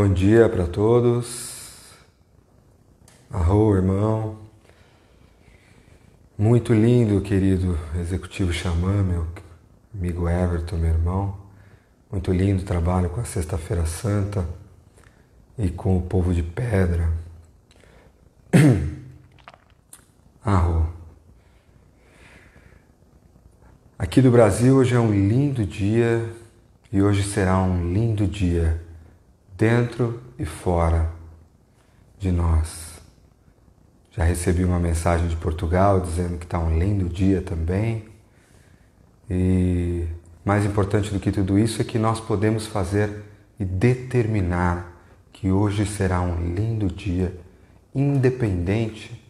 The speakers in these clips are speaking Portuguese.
Bom dia para todos. Arro, irmão. Muito lindo, querido executivo xamã, meu amigo Everton, meu irmão. Muito lindo o trabalho com a Sexta-feira Santa e com o povo de pedra. Arro. Aqui do Brasil hoje é um lindo dia e hoje será um lindo dia dentro e fora de nós. Já recebi uma mensagem de Portugal dizendo que está um lindo dia também. E mais importante do que tudo isso é que nós podemos fazer e determinar que hoje será um lindo dia, independente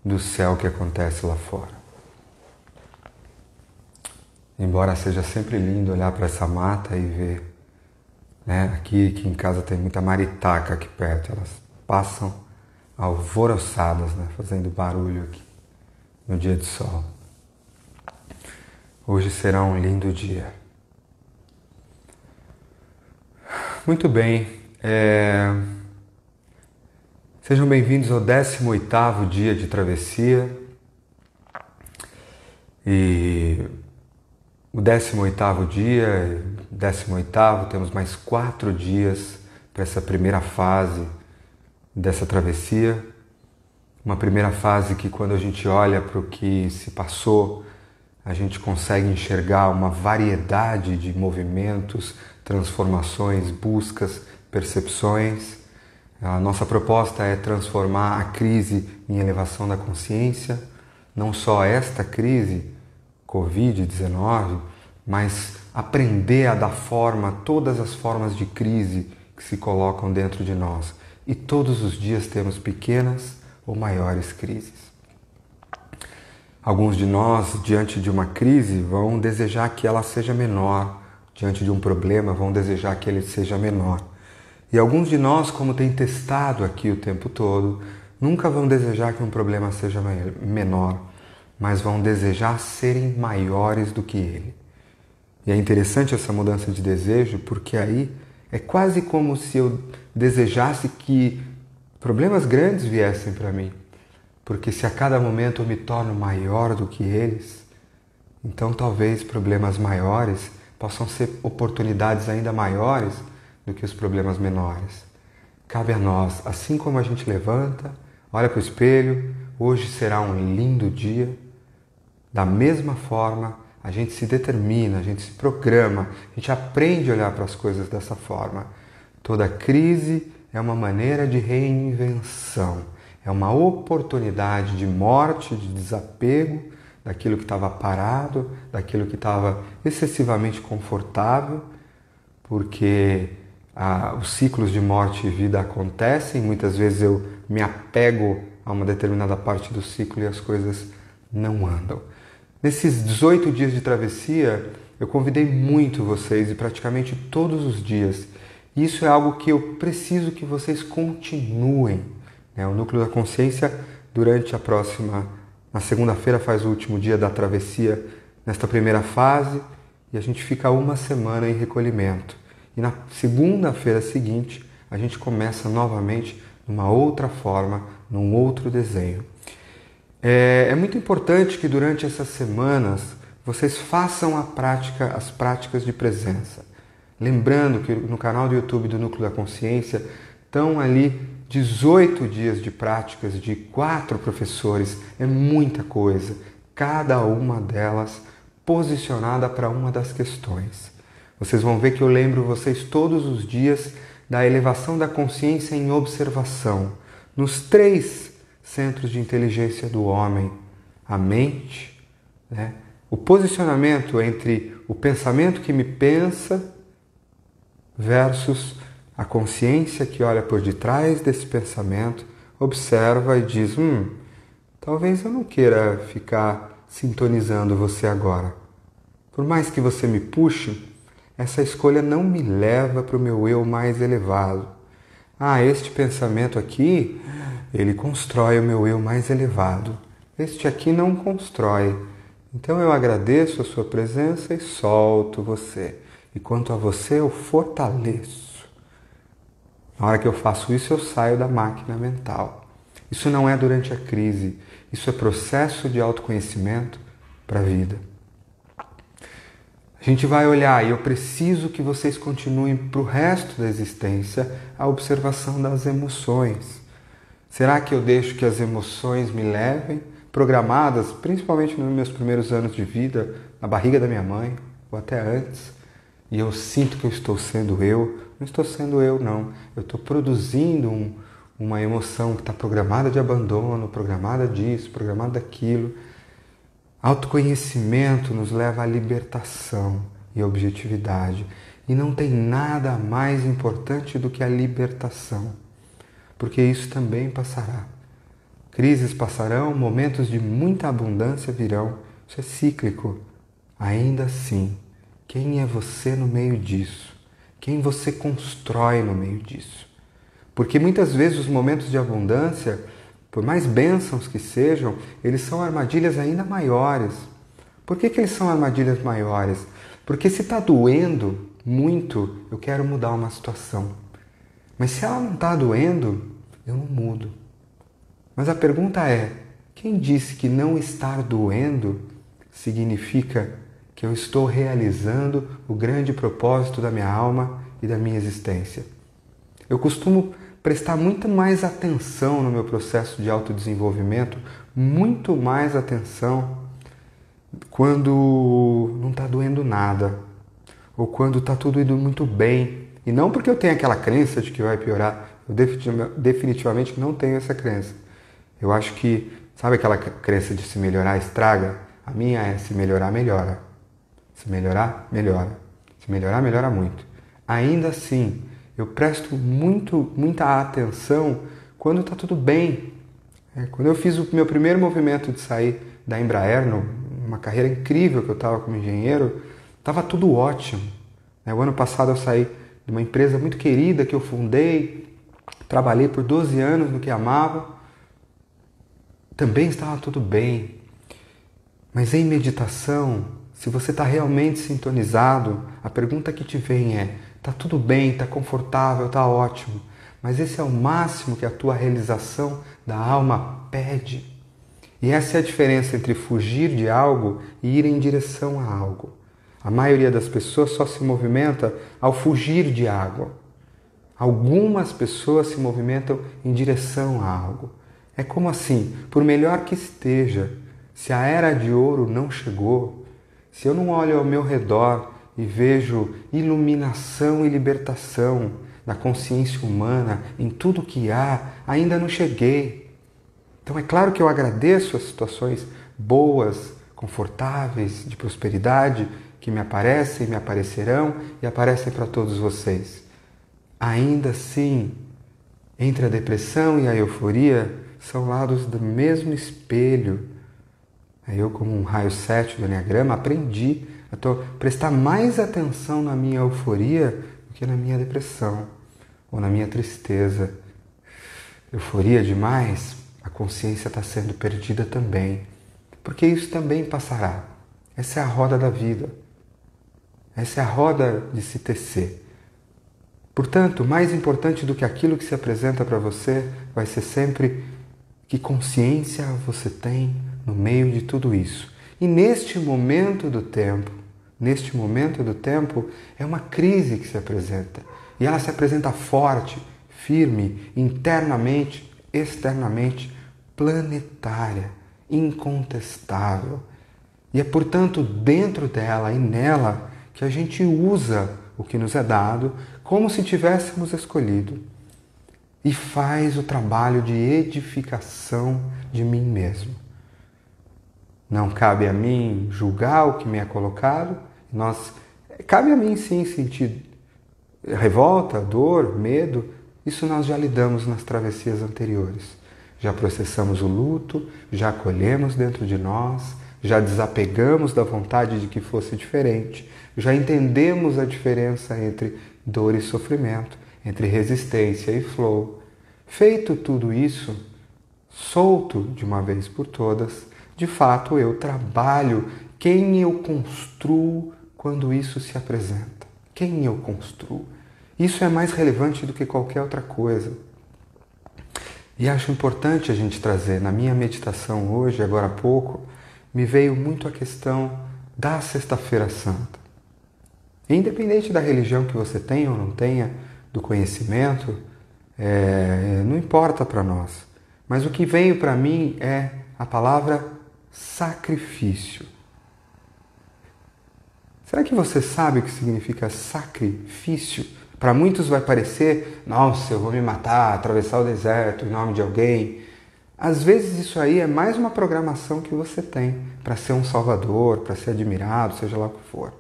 do céu que acontece lá fora. Embora seja sempre lindo olhar para essa mata e ver, né? Aqui em casa tem muita maritaca aqui perto, elas passam alvoroçadas, né? Fazendo barulho aqui no dia de sol. Hoje será um lindo dia. Muito bem, sejam bem-vindos ao 18º dia de travessia. E o 18º dia, 18º, temos mais 4 dias para essa primeira fase dessa travessia. Uma primeira fase que, quando a gente olha para o que se passou, a gente consegue enxergar uma variedade de movimentos, transformações, buscas, percepções. A nossa proposta é transformar a crise em elevação da consciência, não só esta crise, Covid-19, mas aprender a dar forma a todas as formas de crise que se colocam dentro de nós. E todos os dias temos pequenas ou maiores crises. Alguns de nós, diante de uma crise, vão desejar que ela seja menor. Diante de um problema, vão desejar que ele seja menor. E alguns de nós, como tem testado aqui o tempo todo, nunca vão desejar que um problema seja menor, mas vão desejar serem maiores do que ele. E é interessante essa mudança de desejo, porque aí é quase como se eu desejasse que problemas grandes viessem para mim. Porque se a cada momento eu me torno maior do que eles, então talvez problemas maiores possam ser oportunidades ainda maiores do que os problemas menores. Cabe a nós, assim como a gente levanta, olha para o espelho, hoje será um lindo dia. Da mesma forma, a gente se determina, a gente se programa, a gente aprende a olhar para as coisas dessa forma. Toda crise é uma maneira de reinvenção, é uma oportunidade de morte, de desapego daquilo que estava parado, daquilo que estava excessivamente confortável, porque os ciclos de morte e vida acontecem, muitas vezes eu me apego a uma determinada parte do ciclo e as coisas não andam. Nesses 18 dias de travessia, eu convidei muito vocês e praticamente todos os dias. Isso é algo que eu preciso que vocês continuem. O Núcleo da Consciência, na segunda-feira, faz o último dia da travessia nesta primeira fase e a gente fica uma semana em recolhimento. E na segunda-feira seguinte, a gente começa novamente numa outra forma, num outro desenho. É muito importante que durante essas semanas vocês façam as práticas de presença. Lembrando que no canal do YouTube do Núcleo da Consciência estão ali 18 dias de práticas de 4 professores. É muita coisa, cada uma delas posicionada para uma das questões. Vocês vão ver que eu lembro vocês todos os dias da elevação da consciência em observação, nos 3 centros de inteligência do homem, a mente, né? O posicionamento entre o pensamento que me pensa versus a consciência que olha por detrás desse pensamento, observa e diz, talvez eu não queira ficar sintonizando você agora. Por mais que você me puxe, essa escolha não me leva para o meu eu mais elevado. Este pensamento aqui, ele constrói o meu eu mais elevado. Este aqui não constrói. Então eu agradeço a sua presença e solto você. E quanto a você, eu fortaleço. Na hora que eu faço isso, eu saio da máquina mental. Isso não é durante a crise, isso é processo de autoconhecimento para a vida. A gente vai olhar, e eu preciso que vocês continuem para o resto da existência a observação das emoções. Será que eu deixo que as emoções me levem, programadas, principalmente nos meus primeiros anos de vida, na barriga da minha mãe, ou até antes, e eu sinto que eu estou sendo eu? Não estou sendo eu, não. Eu estou produzindo uma emoção que está programada de abandono, programada disso, programada daquilo. Autoconhecimento nos leva à libertação e à objetividade. E não tem nada mais importante do que a libertação, porque isso também passará. Crises passarão, momentos de muita abundância virão. Isso é cíclico. Ainda assim, quem é você no meio disso? Quem você constrói no meio disso? Porque muitas vezes os momentos de abundância, por mais bênçãos que sejam, eles são armadilhas ainda maiores. Por que eles são armadilhas maiores? Porque se está doendo muito, eu quero mudar uma situação. Mas se ela não está doendo, eu não mudo. Mas a pergunta é, quem disse que não estar doendo significa que eu estou realizando o grande propósito da minha alma e da minha existência? Eu costumo prestar muito mais atenção no meu processo de autodesenvolvimento, muito mais atenção quando não está doendo nada, ou quando está tudo indo muito bem. E não porque eu tenho aquela crença de que vai piorar, eu definitivamente não tenho essa crença. Eu acho que, sabe aquela crença de se melhorar estraga? A minha é se melhorar, melhora. Se melhorar, melhora. Se melhorar, melhora muito. Ainda assim, eu presto muita atenção quando está tudo bem. Quando eu fiz o meu primeiro movimento de sair da Embraer, numa carreira incrível que eu estava como engenheiro, estava tudo ótimo. O ano passado eu saí de uma empresa muito querida que eu fundei, trabalhei por 12 anos no que amava, também estava tudo bem. Mas em meditação, se você está realmente sintonizado, a pergunta que te vem é: está tudo bem, está confortável, está ótimo, mas esse é o máximo que a tua realização da alma pede? E essa é a diferença entre fugir de algo e ir em direção a algo. A maioria das pessoas só se movimenta ao fugir de algo. Algumas pessoas se movimentam em direção a algo. É como assim, por melhor que esteja, se a era de ouro não chegou, se eu não olho ao meu redor e vejo iluminação e libertação da consciência humana em tudo que há, ainda não cheguei. Então é claro que eu agradeço as situações boas, confortáveis, de prosperidade, que me aparecem, me aparecerão e aparecem para todos vocês. Ainda assim, entre a depressão e a euforia, são lados do mesmo espelho. Eu, como um raio 7 do Enneagrama, aprendi a prestar mais atenção na minha euforia do que na minha depressão ou na minha tristeza. Euforia demais, a consciência está sendo perdida também, porque isso também passará. Essa é a roda da vida. Essa é a roda de se tecer. Portanto, mais importante do que aquilo que se apresenta para você vai ser sempre que consciência você tem no meio de tudo isso. E neste momento do tempo, é uma crise que se apresenta. E ela se apresenta forte, firme, internamente, externamente, planetária, incontestável. E é, portanto, dentro dela e nela que a gente usa o que nos é dado como se tivéssemos escolhido e faz o trabalho de edificação de mim mesmo. Não cabe a mim julgar o que me é colocado, cabe a mim sim sentir revolta, dor, medo, isso nós já lidamos nas travessias anteriores. Já processamos o luto, já acolhemos dentro de nós, já desapegamos da vontade de que fosse diferente, já entendemos a diferença entre dor e sofrimento, entre resistência e flow. Feito tudo isso, solto de uma vez por todas, de fato eu trabalho quem eu construo quando isso se apresenta. Quem eu construo. Isso é mais relevante do que qualquer outra coisa. E acho importante a gente trazer, na minha meditação hoje, agora há pouco, me veio muito a questão da Sexta-feira Santa. Independente da religião que você tenha ou não tenha, do conhecimento, não importa para nós. Mas o que veio para mim é a palavra sacrifício. Será que você sabe o que significa sacrifício? Para muitos vai parecer, nossa, eu vou me matar, atravessar o deserto em nome de alguém. Às vezes isso aí é mais uma programação que você tem para ser um salvador, para ser admirado, seja lá o que for.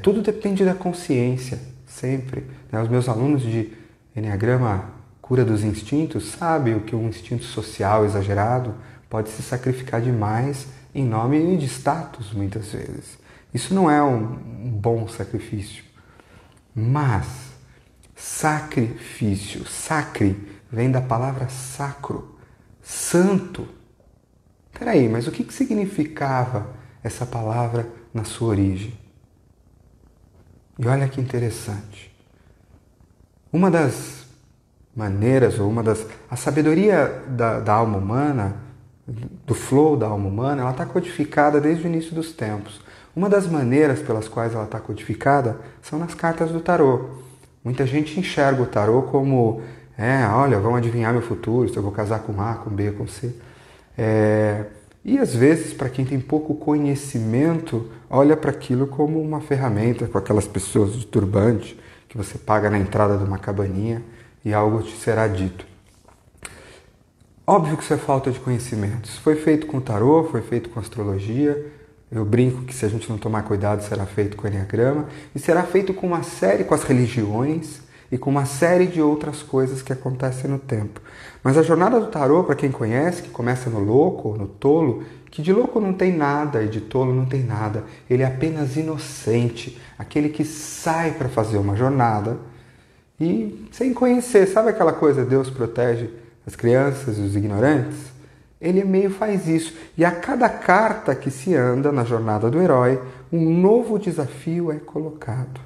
Tudo depende da consciência, sempre. Os meus alunos de Enneagrama Cura dos Instintos sabem o que um instinto social exagerado pode se sacrificar demais em nome de status, muitas vezes. Isso não é um bom sacrifício. Mas sacrifício, sacre, vem da palavra sacro, santo. Peraí, mas o que significava essa palavra na sua origem? E olha que interessante. Uma das maneiras, ou a sabedoria da alma humana, do flow da alma humana, ela está codificada desde o início dos tempos. Uma das maneiras pelas quais ela está codificada são nas cartas do tarô. Muita gente enxerga o tarô como, olha, vão adivinhar meu futuro, se eu vou casar com A, com B, com C. E às vezes, para quem tem pouco conhecimento, olha para aquilo como uma ferramenta, com aquelas pessoas de turbante, que você paga na entrada de uma cabaninha e algo te será dito. Óbvio que isso é falta de conhecimento. Isso foi feito com o tarô, foi feito com astrologia. Eu brinco que se a gente não tomar cuidado, será feito com o Enneagrama. E será feito com uma série, com as religiões e com uma série de outras coisas que acontecem no tempo. Mas a jornada do tarô, para quem conhece, que começa no louco, no tolo, que de louco não tem nada e de tolo não tem nada. Ele é apenas inocente, aquele que sai para fazer uma jornada e sem conhecer. Sabe aquela coisa, Deus protege as crianças e os ignorantes? Ele meio faz isso. E a cada carta que se anda na jornada do herói, um novo desafio é colocado.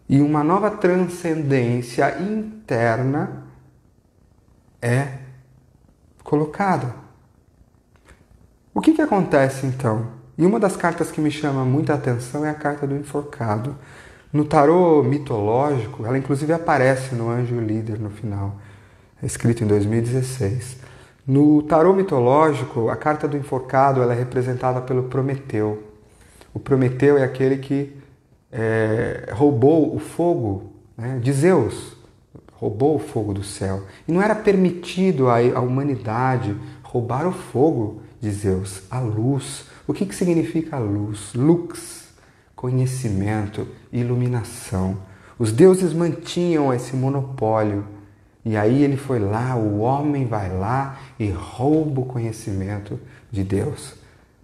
E uma nova transcendência interna é colocada. O que acontece então? E uma das cartas que me chama muita atenção é a carta do enforcado. No tarô mitológico, ela inclusive aparece no Anjo Líder no final, escrito em 2016. No tarô mitológico, a carta do enforcado ela é representada pelo Prometeu. O Prometeu é aquele que roubou o fogo, de Zeus, roubou o fogo do céu. E não era permitido à humanidade roubar o fogo de Zeus, a luz. O que significa a luz? Lux, conhecimento, iluminação. Os deuses mantinham esse monopólio. E aí ele foi lá, o homem vai lá e rouba o conhecimento de Deus.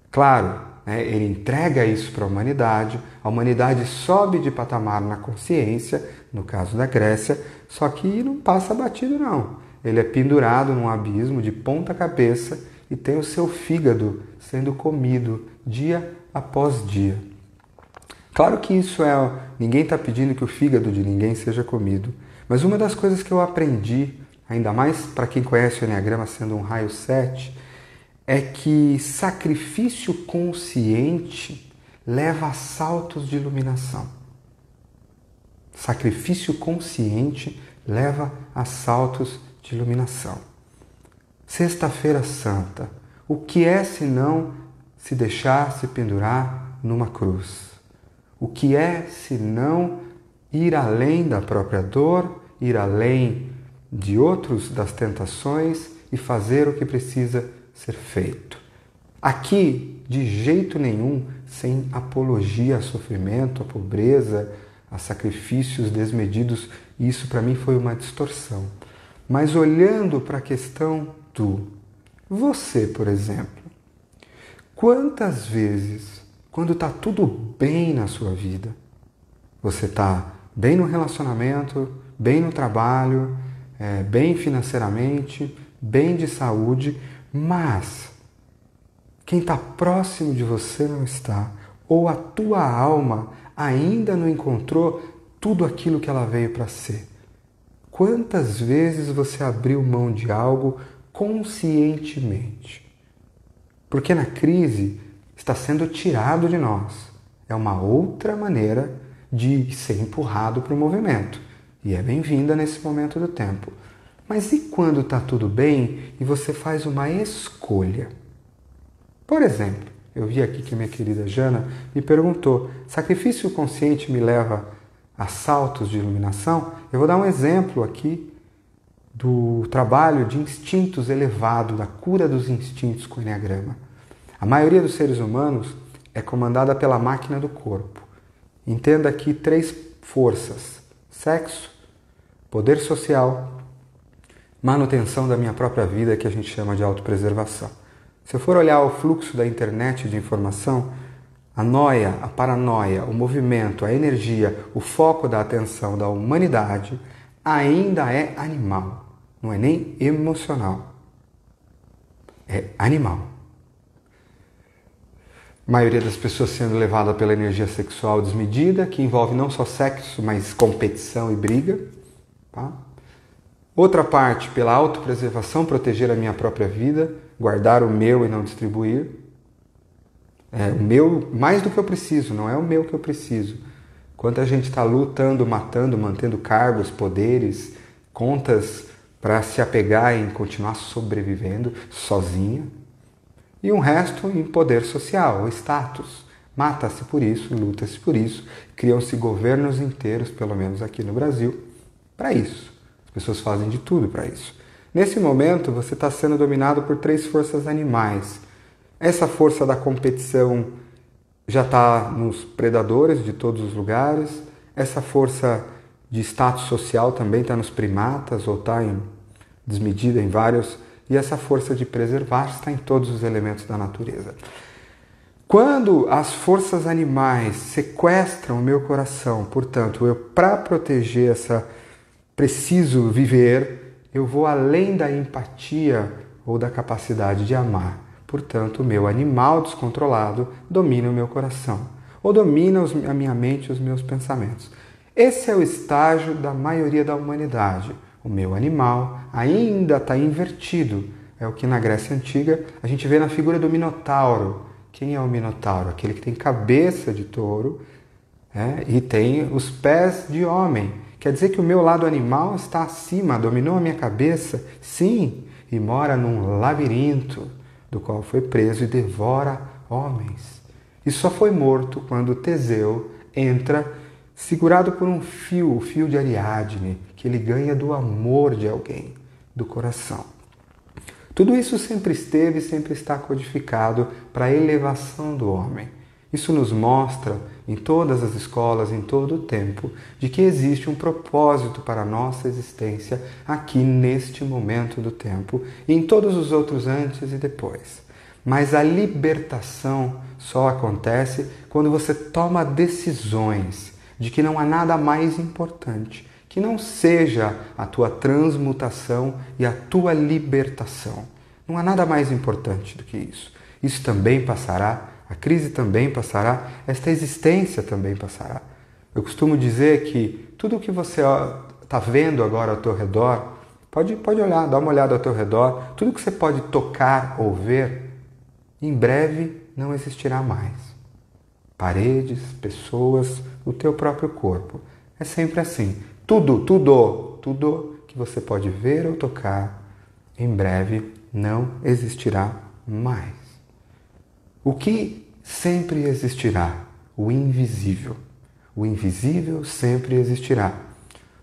Claro, ele entrega isso para a humanidade sobe de patamar na consciência, no caso da Grécia, só que não passa batido não. Ele é pendurado num abismo de ponta cabeça e tem o seu fígado sendo comido dia após dia. Claro que isso ninguém está pedindo que o fígado de ninguém seja comido, mas uma das coisas que eu aprendi, ainda mais para quem conhece o Enneagrama sendo um raio 7, é que sacrifício consciente leva a saltos de iluminação. Sacrifício consciente leva a saltos de iluminação. Sexta-feira Santa. O que é senão se deixar se pendurar numa cruz? O que é senão ir além da própria dor, ir além de outros, das tentações e fazer o que precisa ser feito? Aqui, de jeito nenhum, sem apologia a sofrimento, a pobreza, a sacrifícios desmedidos. Isso para mim foi uma distorção. Mas olhando para a questão do você, por exemplo, quantas vezes, quando está tudo bem na sua vida, você está bem no relacionamento, bem no trabalho, bem financeiramente, bem de saúde, mas quem está próximo de você não está, ou a tua alma ainda não encontrou tudo aquilo que ela veio para ser. Quantas vezes você abriu mão de algo conscientemente? Porque na crise está sendo tirado de nós. É uma outra maneira de ser empurrado para o movimento. E é bem-vinda nesse momento do tempo. Mas e quando está tudo bem e você faz uma escolha? Por exemplo, eu vi aqui que minha querida Jana me perguntou: sacrifício consciente me leva a saltos de iluminação? Eu vou dar um exemplo aqui do trabalho de instintos elevado, da cura dos instintos com o Enneagrama. A maioria dos seres humanos é comandada pela máquina do corpo. Entenda aqui 3 forças: sexo, poder social, manutenção da minha própria vida, que a gente chama de autopreservação. Se eu for olhar o fluxo da internet de informação, a noia, a paranoia, o movimento, a energia, o foco da atenção da humanidade ainda é animal. Não é nem emocional. É animal. A maioria das pessoas sendo levada pela energia sexual desmedida, que envolve não só sexo, mas competição e briga. Tá? Outra parte pela autopreservação, proteger a minha própria vida, guardar o meu e não distribuir. É o meu mais do que eu preciso, não é o meu que eu preciso. Quanta gente está lutando, matando, mantendo cargos, poderes, contas para se apegar em continuar sobrevivendo sozinha. E um resto em poder social, status. Mata-se por isso, luta-se por isso, criam-se governos inteiros, pelo menos aqui no Brasil, para isso. As pessoas fazem de tudo para isso. Nesse momento, você está sendo dominado por 3 forças animais. Essa força da competição já está nos predadores de todos os lugares. Essa força de status social também está nos primatas, ou está desmedida em vários. E essa força de preservar está em todos os elementos da natureza. Quando as forças animais sequestram o meu coração, portanto, eu, para proteger essa preciso viver, eu vou além da empatia ou da capacidade de amar. Portanto, o meu animal descontrolado domina o meu coração, ou domina a minha mente e os meus pensamentos. Esse é o estágio da maioria da humanidade. O meu animal ainda está invertido. É o que na Grécia Antiga a gente vê na figura do Minotauro. Quem é o Minotauro? Aquele que tem cabeça de touro e tem os pés de homem. Quer dizer que o meu lado animal está acima, dominou a minha cabeça? Sim, e mora num labirinto do qual foi preso e devora homens. E só foi morto quando Teseu entra segurado por um fio, o fio de Ariadne, que ele ganha do amor de alguém, do coração. Tudo isso sempre esteve e sempre está codificado para a elevação do homem. Isso nos mostra, em todas as escolas, em todo o tempo, de que existe um propósito para a nossa existência aqui neste momento do tempo e em todos os outros antes e depois. Mas a libertação só acontece quando você toma decisões de que não há nada mais importante que não seja a tua transmutação e a tua libertação. Não há nada mais importante do que isso. Isso também passará, a crise também passará, esta existência também passará. Eu costumo dizer que tudo o que você está vendo agora ao teu redor, pode olhar, dá uma olhada ao teu redor, tudo que você pode tocar ou ver, em breve não existirá mais. Paredes, pessoas, o teu próprio corpo. É sempre assim. Tudo que você pode ver ou tocar, em breve não existirá mais. O que sempre existirá? O invisível. O invisível sempre existirá.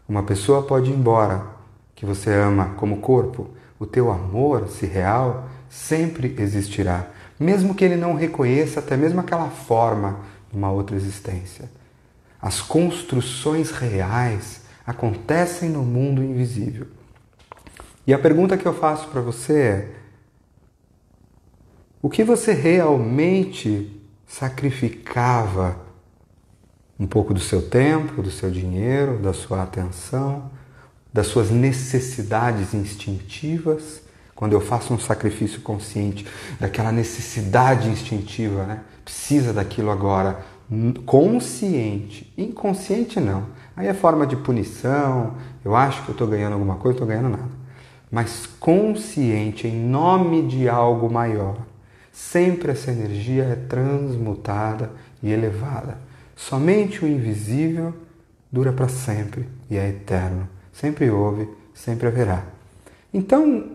Uma pessoa pode ir embora, que você ama como corpo. O teu amor, se real, sempre existirá. Mesmo que ele não reconheça até mesmo aquela forma de uma outra existência. As construções reais acontecem no mundo invisível. E a pergunta que eu faço para você é: o que você realmente sacrificava? Um pouco do seu tempo, do seu dinheiro, da sua atenção, das suas necessidades instintivas? Quando eu faço um sacrifício consciente, daquela necessidade instintiva, né? Precisa daquilo agora, consciente, inconsciente não. Aí é forma de punição, eu acho que eu estou ganhando alguma coisa, estou ganhando nada. Mas consciente, em nome de algo maior. Sempre essa energia é transmutada e elevada. Somente o invisível dura para sempre e é eterno. Sempre houve, sempre haverá. Então,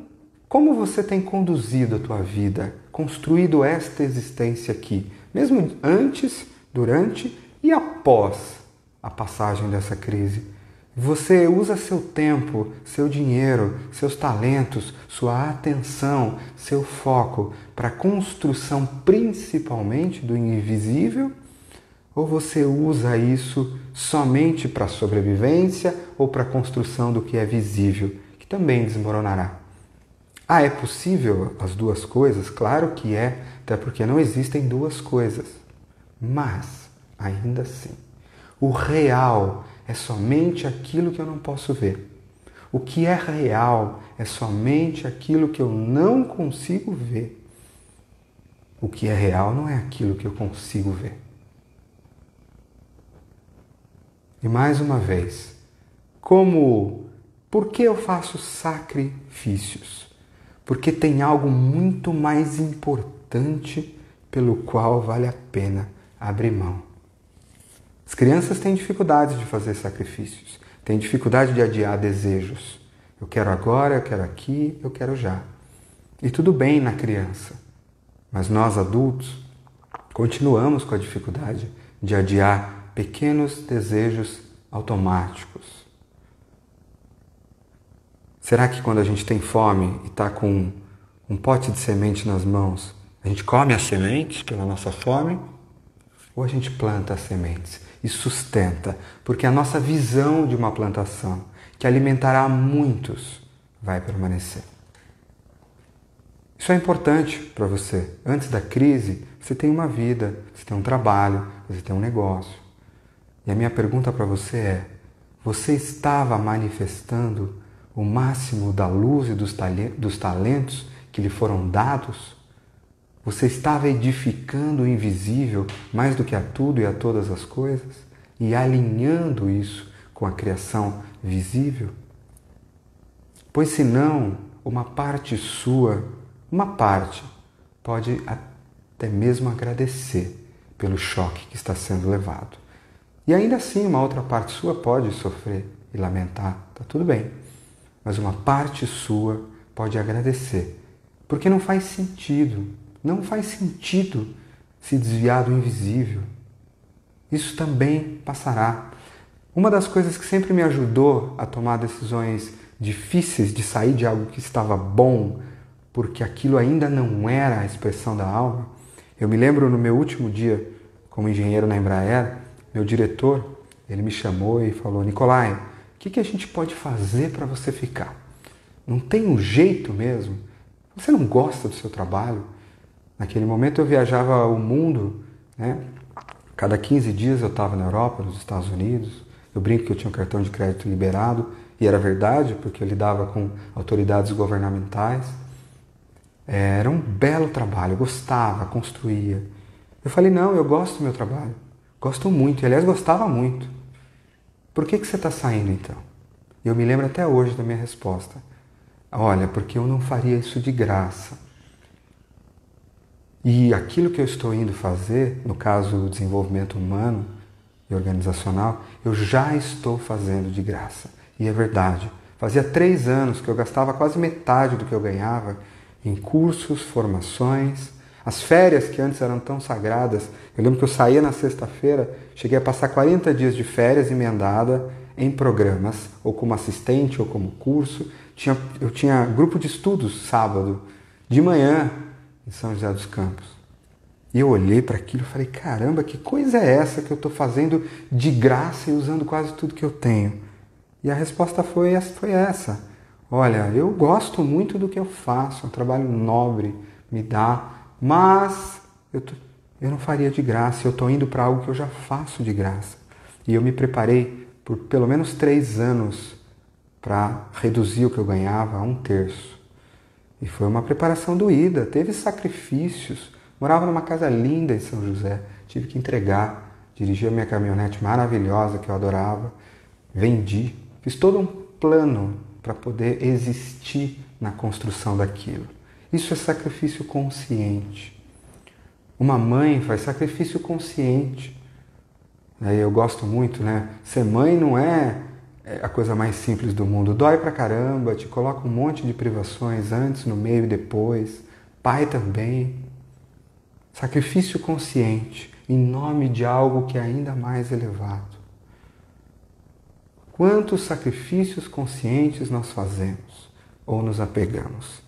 como você tem conduzido a tua vida, construído esta existência aqui, mesmo antes, durante e após a passagem dessa crise? Você usa seu tempo, seu dinheiro, seus talentos, sua atenção, seu foco para a construção principalmente do invisível? Ou você usa isso somente para a sobrevivência ou para a construção do que é visível, que também desmoronará? É possível as duas coisas? Claro que é, até porque não existem duas coisas. Mas, ainda assim, o real é somente aquilo que eu não posso ver. O que é real é somente aquilo que eu não consigo ver. O que é real não é aquilo que eu consigo ver. E mais uma vez, por que eu faço sacrifícios? Porque tem algo muito mais importante pelo qual vale a pena abrir mão. As crianças têm dificuldade de fazer sacrifícios, têm dificuldade de adiar desejos. Eu quero agora, eu quero aqui, eu quero já. E tudo bem na criança, mas nós adultos continuamos com a dificuldade de adiar pequenos desejos automáticos. Será que quando a gente tem fome e está com um pote de semente nas mãos, a gente come as sementes pela nossa fome? Ou a gente planta as sementes e sustenta? Porque a nossa visão de uma plantação que alimentará muitos vai permanecer. Isso é importante para você. Antes da crise, você tem uma vida, você tem um trabalho, você tem um negócio. E a minha pergunta para você é: você estava manifestando o máximo da luz e dos talentos que lhe foram dados? Você estava edificando o invisível mais do que a tudo e a todas as coisas e alinhando isso com a criação visível? Pois senão, uma parte sua, pode até mesmo agradecer pelo choque que está sendo levado. E ainda assim, uma outra parte sua pode sofrer e lamentar, tá tudo bem. Mas uma parte sua pode agradecer, porque não faz sentido se desviar do invisível. Isso também passará. Uma das coisas que sempre me ajudou a tomar decisões difíceis de sair de algo que estava bom, porque aquilo ainda não era a expressão da alma. Eu me lembro no meu último dia como engenheiro na Embraer, meu diretor, ele me chamou e falou: Nicolai, o que a gente pode fazer para você ficar? Não tem um jeito mesmo? Você não gosta do seu trabalho? Naquele momento eu viajava o mundo, né? Cada 15 dias eu estava na Europa, nos Estados Unidos. Eu brinco que eu tinha um cartão de crédito liberado, e era verdade, porque eu lidava com autoridades governamentais. Era um belo trabalho, eu gostava, construía. Eu falei: não, eu gosto do meu trabalho, gosto muito, e aliás gostava muito. Por que você está saindo então? E eu me lembro até hoje da minha resposta: olha, porque eu não faria isso de graça. E aquilo que eu estou indo fazer, no caso o desenvolvimento humano e organizacional, eu já estou fazendo de graça. E é verdade. Fazia 3 anos que eu gastava quase metade do que eu ganhava em cursos, formações. As férias que antes eram tão sagradas, eu lembro que eu saía na sexta-feira, cheguei a passar 40 dias de férias emendada em programas, ou como assistente, ou como curso. Eu tinha grupo de estudos sábado, de manhã, em São José dos Campos. E eu olhei para aquilo e falei: caramba, que coisa é essa que eu estou fazendo de graça e usando quase tudo que eu tenho? E a resposta foi essa: olha, eu gosto muito do que eu faço, é um trabalho nobre, me dá, mas eu não faria de graça, eu estou indo para algo que eu já faço de graça. E eu me preparei por pelo menos 3 anos para reduzir o que eu ganhava a 1/3. E foi uma preparação doída, teve sacrifícios. Morava numa casa linda em São José, tive que entregar, dirigia minha caminhonete maravilhosa que eu adorava, Vendi, fiz todo um plano para poder existir na construção daquilo. Isso é sacrifício consciente. Uma mãe faz sacrifício consciente. Aí eu gosto muito, né? Ser mãe não é a coisa mais simples do mundo. Dói pra caramba, te coloca um monte de privações antes, no meio e depois. Pai também. Sacrifício consciente em nome de algo que é ainda mais elevado. Quantos sacrifícios conscientes nós fazemos ou nos apegamos?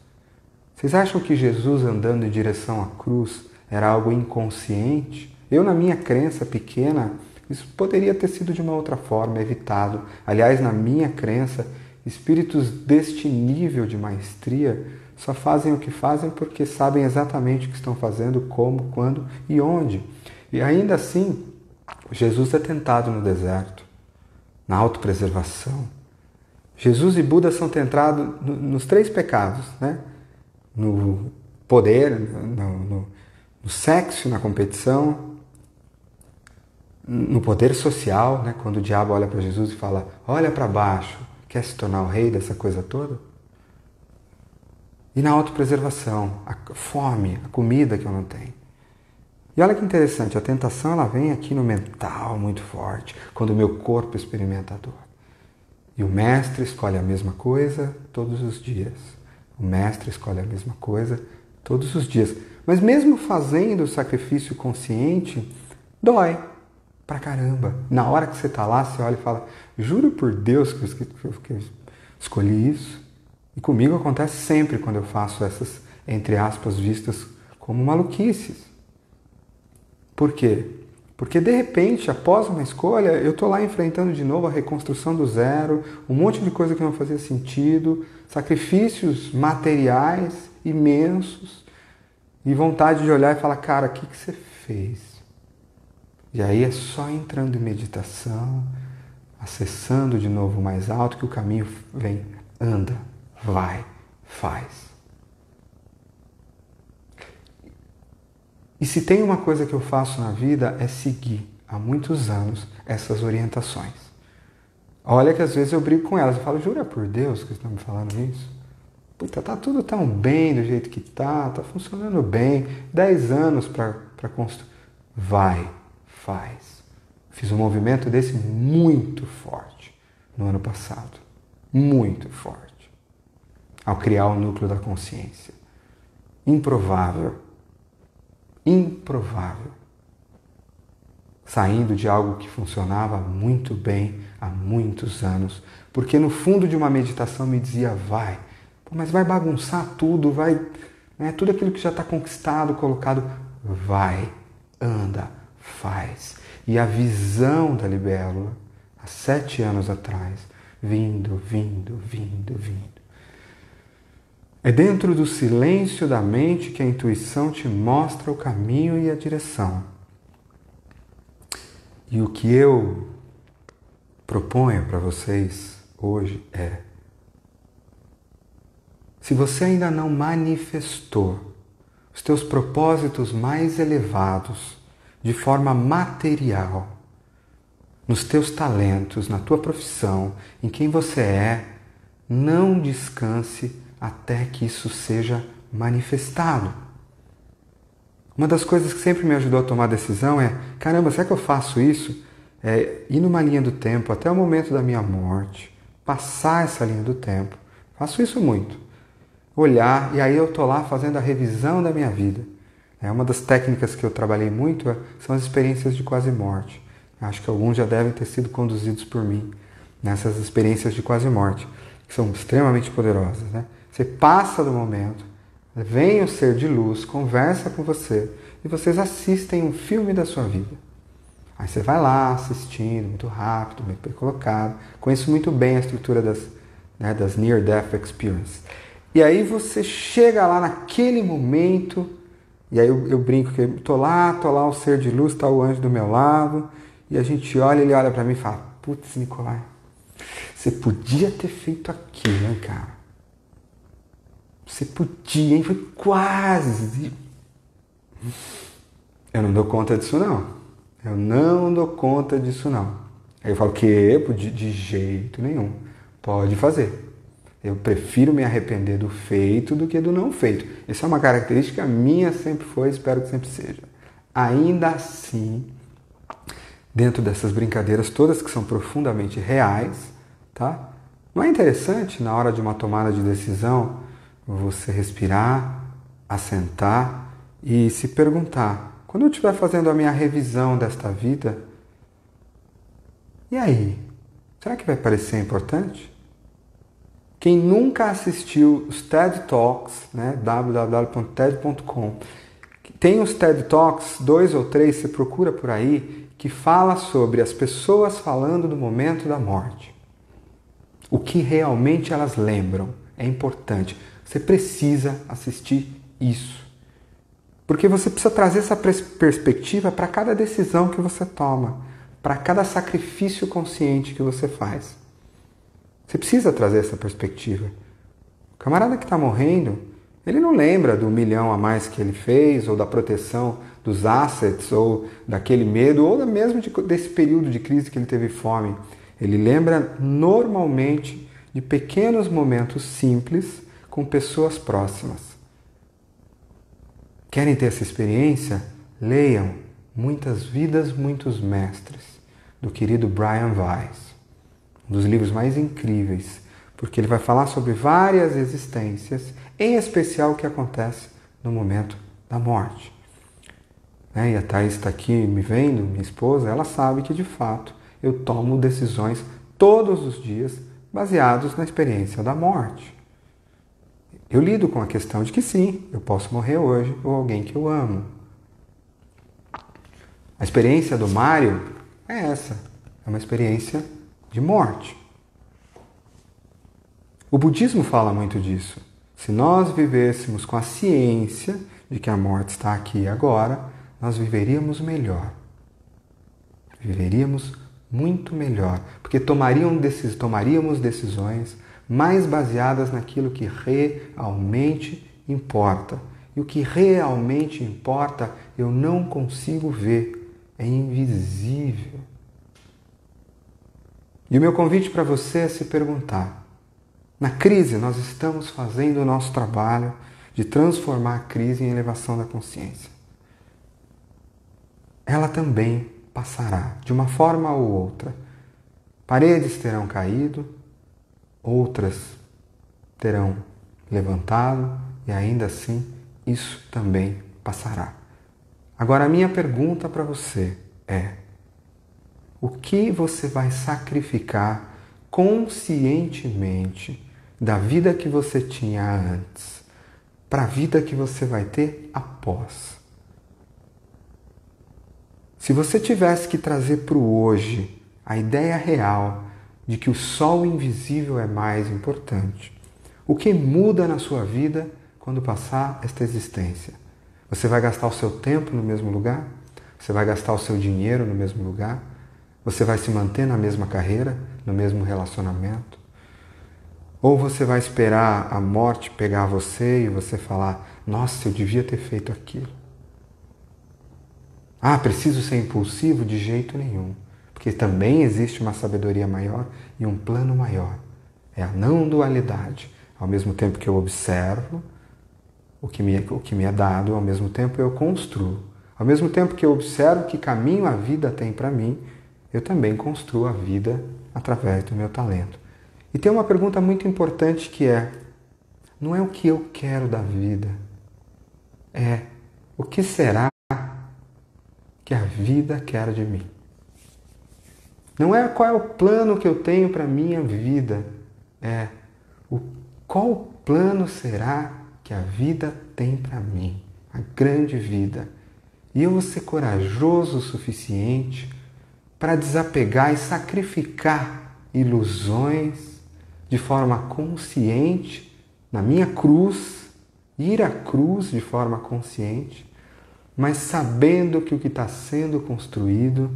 Vocês acham que Jesus andando em direção à cruz era algo inconsciente? Eu, na minha crença pequena, isso poderia ter sido de uma outra forma, evitado. Aliás, na minha crença, espíritos deste nível de maestria só fazem o que fazem porque sabem exatamente o que estão fazendo, como, quando e onde. E ainda assim, Jesus é tentado no deserto, na autopreservação. Jesus e Buda são tentados nos 3 pecados, né? No poder, no sexo, na competição, no poder social, né? Quando o diabo olha para Jesus e fala, olha para baixo, quer se tornar o rei dessa coisa toda? E na autopreservação, a fome, a comida que eu não tenho. E olha que interessante, a tentação ela vem aqui no mental muito forte, quando o meu corpo experimenta a dor. E o mestre escolhe a mesma coisa todos os dias. O mestre escolhe a mesma coisa todos os dias. Mas mesmo fazendo o sacrifício consciente, dói pra caramba. Na hora que você está lá, você olha e fala, juro por Deus que eu escolhi isso. E comigo acontece sempre quando eu faço essas, entre aspas, vistas como maluquices. Por quê? Porque de repente, após uma escolha, eu estou lá enfrentando de novo a reconstrução do zero, um monte de coisa que não fazia sentido, sacrifícios materiais imensos e vontade de olhar e falar, cara, o que você fez? E aí é só entrando em meditação, acessando de novo o mais alto, que o caminho vem, anda, vai, faz. E se tem uma coisa que eu faço na vida é seguir há muitos anos essas orientações. Olha que às vezes eu brigo com elas, eu falo, jura por Deus que estão me falando isso? Puta, tá tudo tão bem do jeito que tá funcionando bem, 10 anos para construir. Vai, faz. Fiz um movimento desse muito forte no ano passado, muito forte, ao criar o núcleo da consciência. Improvável. Saindo de algo que funcionava muito bem há muitos anos, porque no fundo de uma meditação me dizia, vai, mas vai bagunçar tudo, vai, né, tudo aquilo que já está conquistado, colocado, vai, anda, faz. E a visão da libélula, há 7 anos atrás, vindo. É dentro do silêncio da mente que a intuição te mostra o caminho e a direção. E o que eu proponho para vocês hoje é, se você ainda não manifestou os teus propósitos mais elevados de forma material, nos teus talentos, na tua profissão, em quem você é, não descanse até que isso seja manifestado. Uma das coisas que sempre me ajudou a tomar decisão é, caramba, será que eu faço isso? Ir numa linha do tempo até o momento da minha morte, passar essa linha do tempo. Faço isso muito. Olhar, e aí eu estou lá fazendo a revisão da minha vida. Uma das técnicas que eu trabalhei muito são as experiências de quase morte. Acho que alguns já devem ter sido conduzidos por mim nessas experiências de quase morte, que são extremamente poderosas, né? Você passa do momento, vem o ser de luz, conversa com você e vocês assistem um filme da sua vida. Aí você vai lá assistindo, muito rápido, muito bem colocado. Conheço muito bem a estrutura das Near Death Experience. E aí você chega lá naquele momento, e aí eu brinco que eu tô lá, o ser de luz, tá o anjo do meu lado, e a gente olha, ele olha para mim e fala, putz, Nicolai, você podia ter feito aquilo, hein, cara? Você podia, hein? Foi quase. Eu não dou conta disso, não. Aí eu falo que de jeito nenhum. Pode fazer. Eu prefiro me arrepender do feito do que do não feito. Isso é uma característica minha, sempre foi, espero que sempre seja. Ainda assim, dentro dessas brincadeiras todas que são profundamente reais, tá? Não é interessante, na hora de uma tomada de decisão, você respirar, assentar e se perguntar: quando eu estiver fazendo a minha revisão desta vida, e aí? Será que vai parecer importante? Quem nunca assistiu os TED Talks, né, www.ted.com, tem os TED Talks, 2 ou 3, você procura por aí, que fala sobre as pessoas falando do momento da morte. O que realmente elas lembram é importante. Você precisa assistir isso. Porque você precisa trazer essa perspectiva para cada decisão que você toma, para cada sacrifício consciente que você faz. Você precisa trazer essa perspectiva. O camarada que está morrendo, ele não lembra do 1 milhão a mais que ele fez, ou da proteção dos assets, ou daquele medo, ou mesmo desse período de crise que ele teve fome. Ele lembra normalmente de pequenos momentos simples com pessoas próximas. Querem ter essa experiência? Leiam Muitas Vidas, Muitos Mestres, do querido Brian Weiss. Um dos livros mais incríveis, porque ele vai falar sobre várias existências, em especial o que acontece no momento da morte. E a Thaís está aqui me vendo, minha esposa, ela sabe que de fato eu tomo decisões todos os dias baseados na experiência da morte. Eu lido com a questão de que sim, eu posso morrer hoje ou alguém que eu amo. A experiência do Mário é essa, é uma experiência de morte. O budismo fala muito disso. Se nós vivêssemos com a ciência de que a morte está aqui e agora, nós viveríamos melhor. Viveríamos muito melhor, porque tomaríamos decisões mais baseadas naquilo que realmente importa. E o que realmente importa eu não consigo ver, é invisível. E o meu convite para você é se perguntar: na crise nós estamos fazendo o nosso trabalho de transformar a crise em elevação da consciência. Ela também passará, de uma forma ou outra. Paredes terão caído, outras terão levantado, e ainda assim isso também passará. Agora a minha pergunta para você é: o que você vai sacrificar conscientemente da vida que você tinha antes para a vida que você vai ter após? Se você tivesse que trazer para o hoje a ideia real de que o sol invisível é mais importante, o que muda na sua vida quando passar esta existência? Você vai gastar o seu tempo no mesmo lugar? Você vai gastar o seu dinheiro no mesmo lugar? Você vai se manter na mesma carreira, no mesmo relacionamento? Ou você vai esperar a morte pegar você e você falar: nossa, eu devia ter feito aquilo? Ah, preciso ser impulsivo? De jeito nenhum. Porque também existe uma sabedoria maior e um plano maior. É a não dualidade. Ao mesmo tempo que eu observo o que me é dado, ao mesmo tempo eu construo. Ao mesmo tempo que eu observo que caminho a vida tem para mim, eu também construo a vida através do meu talento. E tem uma pergunta muito importante que é: não é o que eu quero da vida, é o que será que a vida quer de mim. Não é qual é o plano que eu tenho para a minha vida, é qual plano será que a vida tem para mim, a grande vida. E eu vou ser corajoso o suficiente para desapegar e sacrificar ilusões de forma consciente na minha cruz, ir à cruz de forma consciente, mas sabendo que o que está sendo construído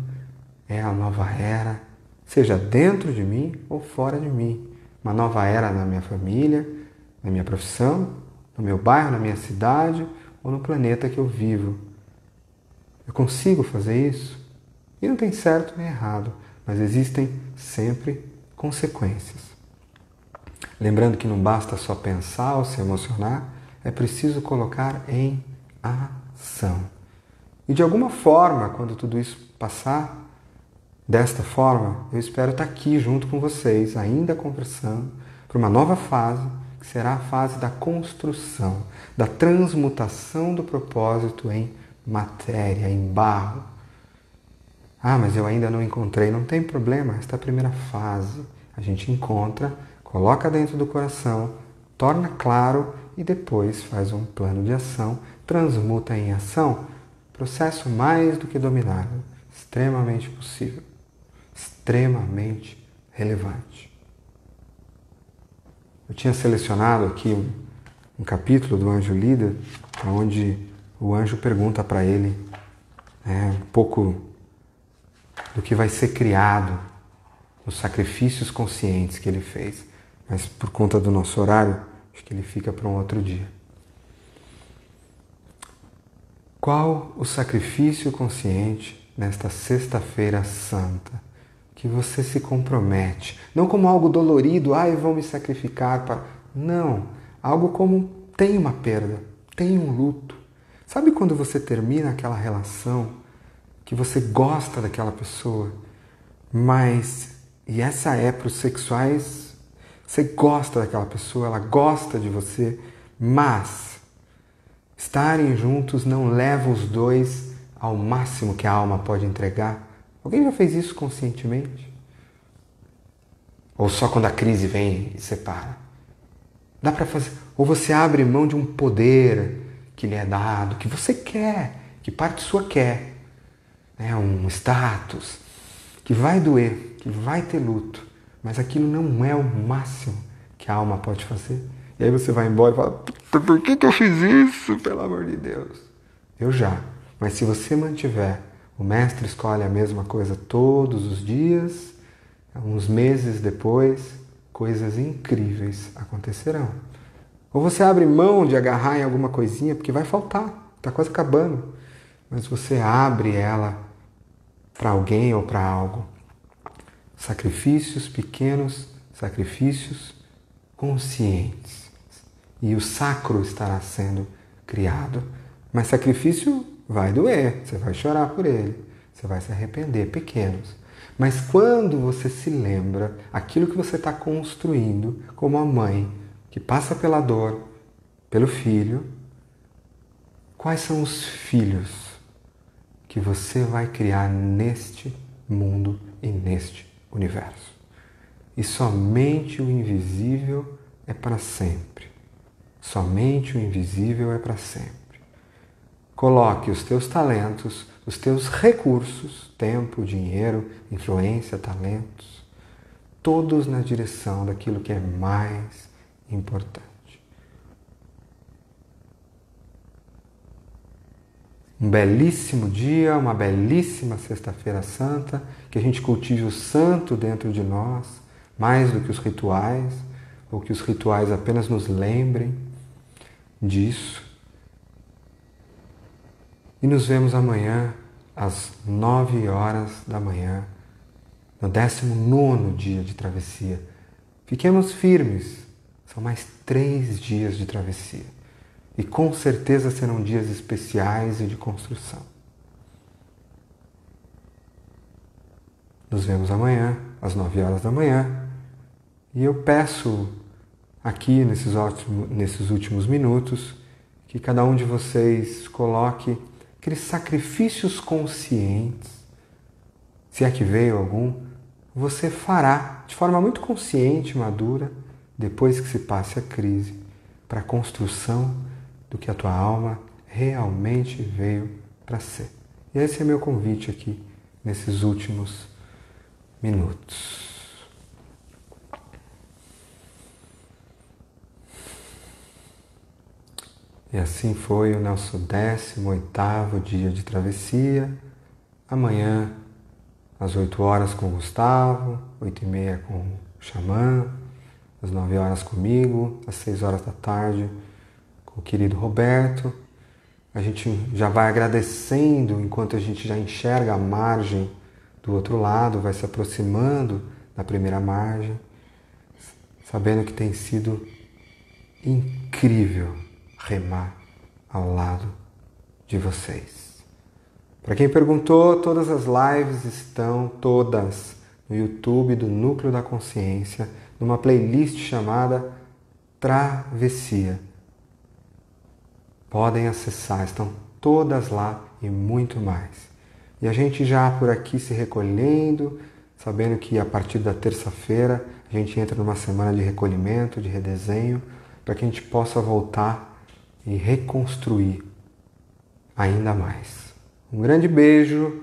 é a nova era, seja dentro de mim ou fora de mim. Uma nova era na minha família, na minha profissão, no meu bairro, na minha cidade ou no planeta que eu vivo. Eu consigo fazer isso? E não tem certo nem errado. mas existem sempre consequências. Lembrando que não basta só pensar ou se emocionar, é preciso colocar em ação. E de alguma forma, quando tudo isso passar, desta forma, eu espero estar aqui junto com vocês, ainda conversando, para uma nova fase, que será a fase da construção, da transmutação do propósito em matéria, em barro. Ah, mas eu ainda não encontrei. Não tem problema, esta é a primeira fase. A gente encontra, coloca dentro do coração, torna claro e depois faz um plano de ação, transmuta em ação. Processo mais do que dominado, extremamente possível, extremamente relevante. Eu tinha selecionado aqui um capítulo do Anjo Líder, onde o anjo pergunta para ele um pouco do que vai ser criado, os sacrifícios conscientes que ele fez. Mas por conta do nosso horário, acho que ele fica para um outro dia. Qual o sacrifício consciente nesta sexta-feira santa que você se compromete? Não como algo dolorido, eu vou me sacrificar para... Não, algo como tem uma perda, tem um luto. Sabe quando você termina aquela relação que você gosta daquela pessoa, mas... E essa é para os sexuais, você gosta daquela pessoa, ela gosta de você, mas estarem juntos não leva os dois ao máximo que a alma pode entregar. Alguém já fez isso conscientemente? Ou só quando a crise vem e separa? Dá para fazer. Ou você abre mão de um poder que lhe é dado, que você quer, que parte sua quer, um status, que vai doer, que vai ter luto, mas aquilo não é o máximo que a alma pode fazer. E aí você vai embora e fala, por que eu fiz isso, pelo amor de Deus? Eu já. Mas se você mantiver, o mestre escolhe a mesma coisa todos os dias, uns meses depois, coisas incríveis acontecerão. Ou você abre mão de agarrar em alguma coisinha, porque vai faltar, está quase acabando. Mas você abre ela para alguém ou para algo. Sacrifícios pequenos, sacrifícios conscientes. E o sacro estará sendo criado. Mas sacrifício vai doer, você vai chorar por ele, você vai se arrepender, pequenos. Mas quando você se lembra aquilo que você está construindo como a mãe que passa pela dor, pelo filho, quais são os filhos que você vai criar neste mundo e neste universo? E somente o invisível é para sempre. Somente o invisível é para sempre. Coloque os teus talentos, os teus recursos, tempo, dinheiro, influência, talentos, todos na direção daquilo que é mais importante. Um belíssimo dia, uma belíssima sexta-feira santa, que a gente cultive o santo dentro de nós, mais do que os rituais, ou que os rituais apenas nos lembrem disso. E nos vemos amanhã, às 9 horas da manhã, no 19º dia de travessia. Fiquemos firmes, são mais 3 dias de travessia. E com certeza serão dias especiais e de construção. Nos vemos amanhã, às 9 horas da manhã. E eu peço aqui, nesses últimos minutos, que cada um de vocês coloque aqueles sacrifícios conscientes, se é que veio algum, você fará de forma muito consciente e madura, depois que se passe a crise, para a construção do que a tua alma realmente veio para ser. E esse é meu convite aqui, nesses últimos minutos. E assim foi o nosso 18º dia de travessia. Amanhã, às 8 horas com o Gustavo, 8h30 com o Xamã, às 9 horas comigo, às 6 horas da tarde com o querido Roberto. A gente já vai agradecendo enquanto a gente já enxerga a margem do outro lado, vai se aproximando da primeira margem, sabendo que tem sido incrível remar ao lado de vocês. Para quem perguntou, todas as lives estão todas no YouTube do Núcleo da Consciência, numa playlist chamada Travessia. Podem acessar, estão todas lá e muito mais. E a gente já por aqui se recolhendo, sabendo que a partir da terça-feira a gente entra numa semana de recolhimento, de redesenho, para que a gente possa voltar e reconstruir ainda mais. Um grande beijo,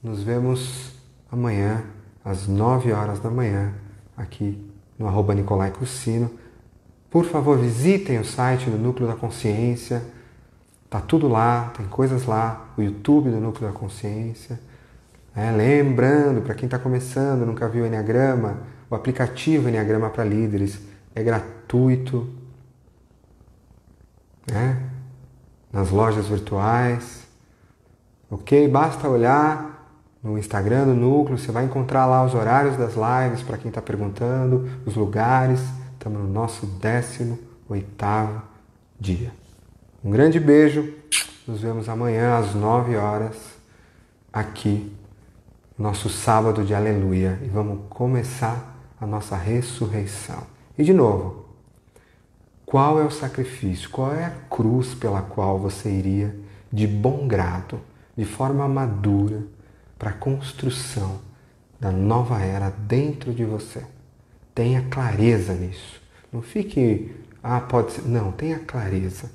nos vemos amanhã às 9 horas da manhã aqui no @Nicolai Cursino. Por favor, visitem o site do Núcleo da Consciência. Tá tudo lá, tem coisas lá, o YouTube do Núcleo da Consciência. Lembrando, para quem está começando, nunca viu o Enneagrama, o aplicativo Enneagrama para Líderes é gratuito, nas lojas virtuais. Ok? Basta olhar no Instagram do Núcleo, você vai encontrar lá os horários das lives para quem está perguntando, os lugares. Estamos no nosso 18º dia. Um grande beijo, nos vemos amanhã às 9 horas, aqui, nosso sábado de aleluia. E vamos começar a nossa ressurreição. E de novo, qual é o sacrifício, qual é a cruz pela qual você iria de bom grado, de forma madura, para a construção da nova era dentro de você? Tenha clareza nisso. Não fique, pode ser. Não, tenha clareza.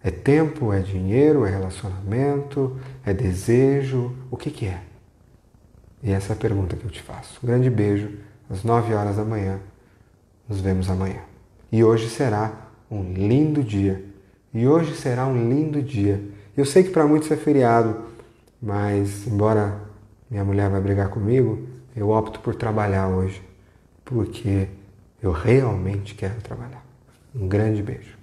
É tempo, é dinheiro, é relacionamento, é desejo, o que é? E essa é a pergunta que eu te faço. Um grande beijo, às 9 horas da manhã. Nos vemos amanhã. E hoje será um lindo dia. Eu sei que para muitos é feriado, mas embora minha mulher vai brigar comigo, eu opto por trabalhar hoje, porque eu realmente quero trabalhar. Um grande beijo.